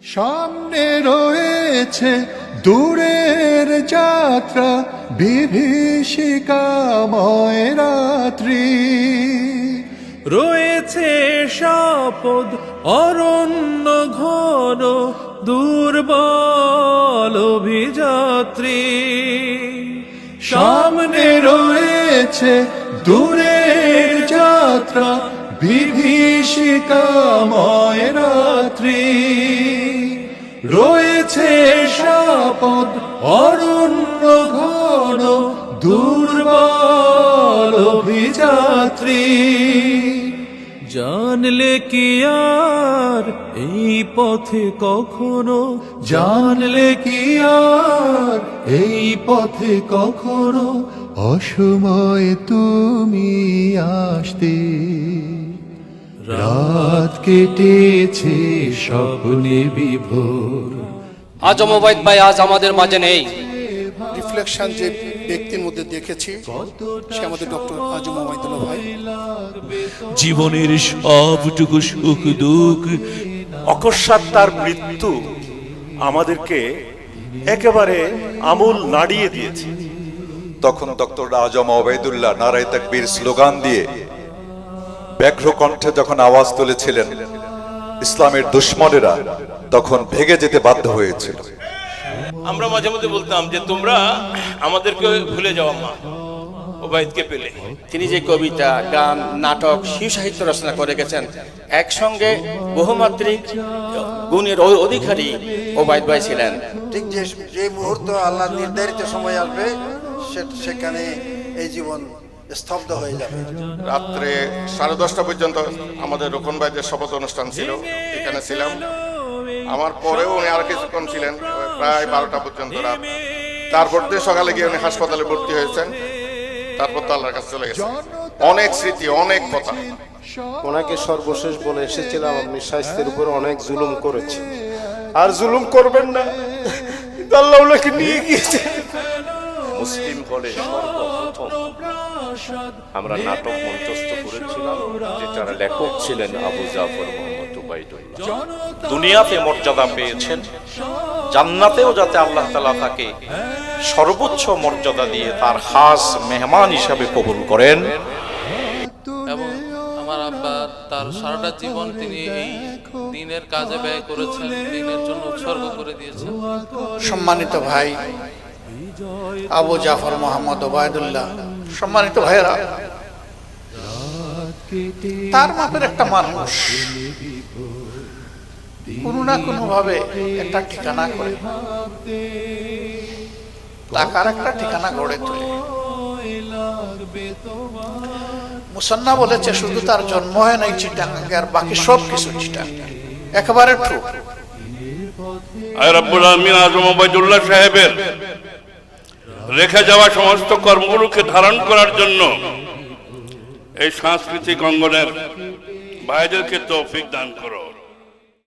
সামনে রয়েছে দূরের যাত্রা, বিভীষিকাময় রাত্রি, রয়েছে সাপদ অরণ্য ঘন, দুর্বল অভিযাত্রী। সামনে রয়েছে দূরের যাত্রা, বিভীষিকাময় রাত্রি, রয়েছে সাপদ অরণ্য ঘন, দুর্বল অভিযাত্রী। জানলে কি আর এই পথে কখনো, জানলে কি আর এই পথে কখনো অসময় তুমি আসতে, রাত কেটেছে স্বপ্নে বিভোর। আজম ওবায়দ ভাই আজ আমাদের মাঝে নেই। রিফ্লেকশন যে ব্যক্তির মধ্যে দেখেছি সে আমাদের ডক্টর আজম ওবায়দুল্লাহ ভাই। জীবনের সবটুকু সুখ দুঃখ, অকস্মাৎ তার মৃত্যু আমাদেরকে একেবারে আমূল নাড়িয়ে দিয়েছে। তখন ডক্টর আজম ওবায়দুল্লাহ নারায়ে তাকবীর স্লোগান দিয়ে ব্যগ্র কণ্ঠে যখন আওয়াজ তুলেছিলেন, ইসলামের দুশমনেরা তখন ভেগে যেতে বাধ্য হয়েছিল। আমরা মাঝে মধ্যে বলতাম যে তোমরা আমাদেরকে ভুলে যাও মা ওবায়দকে পেলে। তিনি যে কবিতা, গান, নাটক, শিশু সাহিত্য রচনা করে গেছেন, একসঙ্গে বহুমাত্রিক গুণের অধিকারী ওবায়দ ভাই ছিলেন। ঠিক যে মুহূর্ত আল্লাহ নির্ধারিত সময় আসবে সেখানে এই জীবন স্তব্ধ হয়ে যাবে। রাত্রে 10:30 পর্যন্ত আমাদের রোকন ভাইদের শপথ অনুষ্ঠান ছিল, এখানে ছিলাম। আমার পরেও উনি আর কিছুক্ষণ ছিলেন, প্রায় 12টা পর্যন্ত রাত। তারপর দিয়ে সকালে গিয়ে উনি হাসপাতালে ভর্তি হয়েছেন। তারপর তো আল্লাহর কাছে চলে গেছেন। অনেক স্মৃতি, অনেক কথা। ওনাকে সর্বশেষ বলে এসেছিলাম আপনি স্বাস্থ্যের উপর অনেক জুলুম করেছেন, আর জুলুম করবেন না, কিন্তু আল্লাহ ওনাকে নিয়ে গিয়েছে। মুসলিম হলে সর্বপ্রথম আমরা নাটক মঞ্চস্থ করেছিলাম, যেটার লেখক ছিলেন আবু জাফর মোহাম্মদ ওবায়দুল্লাহ। দুনিয়াতে মর্যাদা পেয়েছেন, জান্নাতেও যাতে আল্লাহ তাআলা তাকে সর্বোচ্চ মর্যাদা দিয়ে তার খাস মেহমান হিসাবে কবুল করেন। এবং আমার আব্বা তার সারাটা জীবন তিনি এই দিনের কাজে ব্যয় করেছেন, দিনের জন্য উৎসর্গ করে দিয়েছেন। সম্মানিত ভাই আবু জাফর মোহাম্মদ ওবায়দুল্লাহ, সম্মানিত ভাইয়েরা, তার মাপের একটা মানুষ কোনো না কোনো ভাবে একটা ঠিকানা করে, টাকার একটা ঠিকানা গড়ে তোলে। মুসান্না বলেছে শুধু তার জন্ম হয় নাই চিটাগাঙ্গে, আর বাকি সব কিছু চিটাগাঙ্গে, একেবারে ট্রু। আয় রব্বুল আমিন আজম ওবায়দুল্লাহ সাহেবের রেখে যাওয়া সমস্ত কর্মগুলোকে ধারণ করার জন্য এই সাংস্কৃতিক অঙ্গনের ভাইদেরকে তৌফিক দান করো।